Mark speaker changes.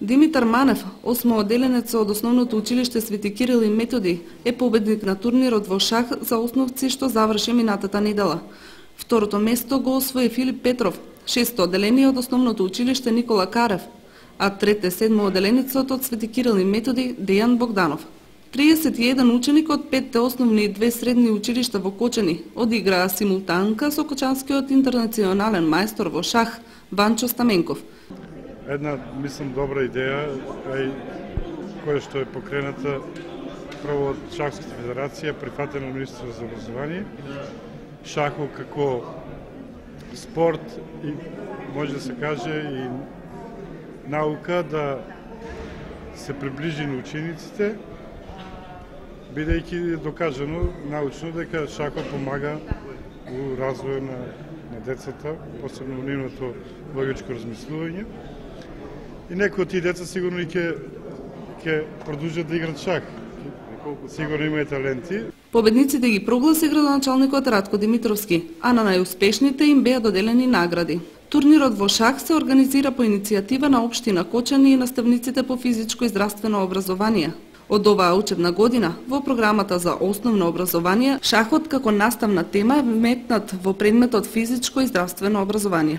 Speaker 1: Димитар Манев, осмооделенец од Основното училиште Свети Кирил и Методи, е победник на турнирот во шах за основци што заврши минатата недела. Второто место го освои Филип Петров, шесто оделение од Основното училиште Никола Карев, а трете седмооделеницот од Свети Кирил и Методи Дејан Богданов. 31 ученик од 5 основни и 2 средни училишта во Кочани одиграа симултанка со кочанскиот интернационален мајстор во шах Ванчо Стаменков.
Speaker 2: Една, мислам, добра идеја, која што е покрената прво од Шахската федерација, прифатена од Министерството за образование. Шахот како спорт и може да се каже и наука да се приближи на учениците, бидејќи докажано научно дека шахот помага у развој на децата, посебно во нивното логичко размислување. И некои од тие деца сигурно и ќе продолжат да играат шах. Сигурно имаат таленти.
Speaker 1: Победниците ги прогласи градоначалникот Радко Димитровски, а на најуспешните им беа доделени награди. Турнирот во шах се организира по иницијатива на општина Кочани и наставниците по физичко и здравствено образование. Од оваа учебна година, во програмата за основно образование, шахот како наставна тема е вметнат во предметот физичко и здравствено образование.